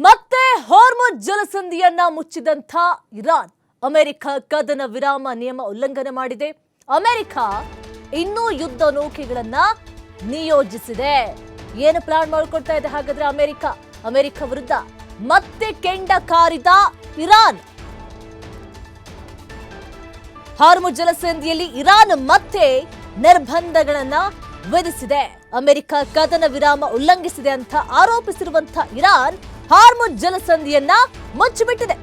ಮತ್ತೆ Hormuz ಜಲಸಂಧಿಯನ್ನ ಮುಚ್ಚಿದಂತ Iran America ಕದನ ವಿರಾಮ ನಿಯಮ ಉಲ್ಲಂಘನೆ ಮಾಡಿದೆ. ಅಮೆರಿಕ ಇನ್ನೂ ಯುದ್ಧ ನೌಕೆಗಳನ್ನ ನಿಯೋಜಿಸಿದೆ. ಏನು ಪ್ಲಾನ್ ಮಾಡಿಕೊಳ್ತಾ ಇದೆ ಹಾಗಾದ್ರೆ ಅಮೆರಿಕ ವಿರುದ್ಧ ಮತ್ತೆ ಕೆಂಡ ಕಾರಿದ ಇರಾನ್. ಹಾರ್ಮುಜ್ ಜಲಸಂಧಿಯಲ್ಲಿ ಇರಾನ್ ಮತ್ತೆ ನಿರ್ಬಂಧಗಳನ್ನ ವಿಧಿಸಿದೆ. ಅಮೆರಿಕ ಕದನ ವಿರಾಮ ಉಲ್ಲಂಘಿಸಿದೆ ಅಂತ ಆರೋಪಿಸಿರುವಂತಹ ಇರಾನ್ ಹಾರ್ಮುಜ್ ಜಲಸಂಧಿಯನ್ನ ಮುಚ್ಚಿಬಿಟ್ಟಿದೆ.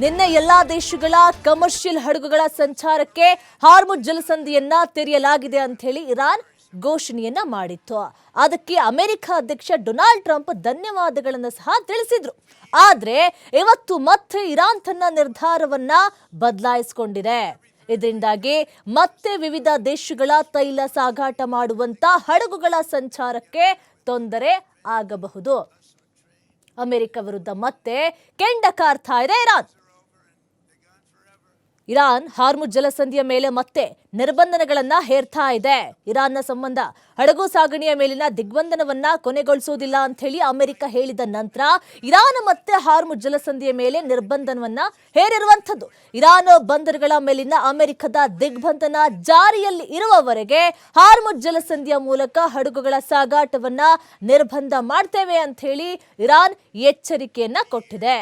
ನಿನ್ನೆ ಎಲ್ಲಾ ದೇಶಗಳ ಕಮರ್ಷಿಯಲ್ ಹಡಗುಗಳ ಸಂಚಾರಕ್ಕೆ ಹಾರ್ಮುಜ್ ಜಲಸಂಧಿಯನ್ನ ತೆರೆಯಲಾಗಿದೆ ಅಂತ ಹೇಳಿ ಇರಾನ್ ಘೋಷಣೆಯನ್ನ ಮಾಡಿತ್ತು. ಅದಕ್ಕೆ ಅಮೆರಿಕ ಅಧ್ಯಕ್ಷ ಡೊನಾಲ್ಡ್ ಟ್ರಂಪ್ ಧನ್ಯವಾದಗಳನ್ನು ಸಹ ತಿಳಿಸಿದ್ರು. ಆದ್ರೆ ಇವತ್ತು ಮತ್ತೆ ಇರಾನ್ ತನ್ನ ನಿರ್ಧಾರವನ್ನ ಬದಲಾಯಿಸಿಕೊಂಡಿದೆ. ಇದರಿಂದಾಗಿ ಮತ್ತೆ ವಿವಿಧ ದೇಶಗಳ ತೈಲ ಸಾಗಾಟ ಮಾಡುವಂತ ಹಡಗುಗಳ ಸಂಚಾರಕ್ಕೆ ತೊಂದರೆ ಆಗಬಹುದು. ಅಮೆರಿಕ ವಿರುದ್ಧ ಮತ್ತೆ ಕೆಂಡ ಕಾರ್ತಾ ಇದೆ ಇರಾನ್ ಹಾರ್ಮುಜ್ ಜಲಸಂಧಿಯ ಮೇಲೆ ಮತ್ತೆ ನಿರ್ಬಂಧನಗಳನ್ನ ಹೇರ್ತಾ ಇದೆ. ಇರಾನ್ನ ಸಂಬಂಧ ಹಡಗು ಸಾಗಣೆಯ ಮೇಲಿನ ದಿಗ್ಬಂಧನವನ್ನ ಕೊನೆಗೊಳಿಸುವುದಿಲ್ಲ ಅಂತ ಹೇಳಿ ಅಮೆರಿಕ ಹೇಳಿದ ನಂತರ ಇರಾನ್ ಮತ್ತೆ ಹಾರ್ಮುಜ್ ಜಲಸಂಧಿಯ ಮೇಲೆ ನಿರ್ಬಂಧನವನ್ನ ಹೇರಿರುವಂಥದ್ದು. ಇರಾನ್ ಬಂದರುಗಳ ಮೇಲಿನ ಅಮೆರಿಕದ ದಿಗ್ಬಂಧನ ಜಾರಿಯಲ್ಲಿ ಇರುವವರೆಗೆ ಹಾರ್ಮುಜ್ ಜಲಸಂಧಿಯ ಮೂಲಕ ಹಡಗುಗಳ ಸಾಗಾಟವನ್ನ ನಿರ್ಬಂಧ ಮಾಡ್ತೇವೆ ಅಂತ ಹೇಳಿ ಇರಾನ್ ಎಚ್ಚರಿಕೆಯನ್ನ ಕೊಟ್ಟಿದೆ.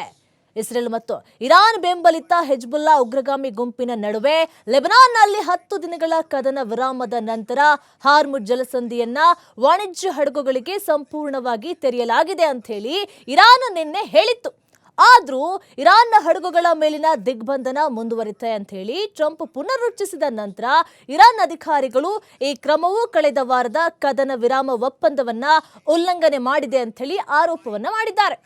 ಇಸ್ರೇಲ್ ಮತ್ತು ಇರಾನ್ ಬೆಂಬಲಿತ ಹೆಜ್ಬುಲ್ಲಾ ಉಗ್ರಗಾಮಿ ಗುಂಪಿನ ನಡುವೆ ಲೆಬನಾನ್ನಲ್ಲಿ 10 ದಿನಗಳ ಕದನ ವಿರಾಮದ ನಂತರ ಹಾರ್ಮುಜ್ ಜಲಸಂಧಿಯನ್ನ ವಾಣಿಜ್ಯ ಹಡಗುಗಳಿಗೆ ಸಂಪೂರ್ಣವಾಗಿ ತೆರೆಯಲಾಗಿದೆ ಅಂತ ಹೇಳಿ ಇರಾನ್ ನಿನ್ನೆ ಹೇಳಿತ್ತು. ಆದ್ರೂ ಇರಾನ್ನ ಹಡಗುಗಳ ಮೇಲಿನ ದಿಗ್ಬಂಧನ ಮುಂದುವರಿತೆ ಅಂತ ಹೇಳಿ ಟ್ರಂಪ್ ಪುನರುಚ್ಚರಿಸಿದ ನಂತರ ಇರಾನ್ ಅಧಿಕಾರಿಗಳು ಈ ಕ್ರಮವು ಕಳೆದ ವಾರದ ಕದನ ವಿರಾಮ ಒಪ್ಪಂದವನ್ನ ಉಲ್ಲಂಘನೆ ಮಾಡಿದೆ ಅಂತ ಹೇಳಿ ಆರೋಪವನ್ನ ಮಾಡಿದ್ದಾರೆ.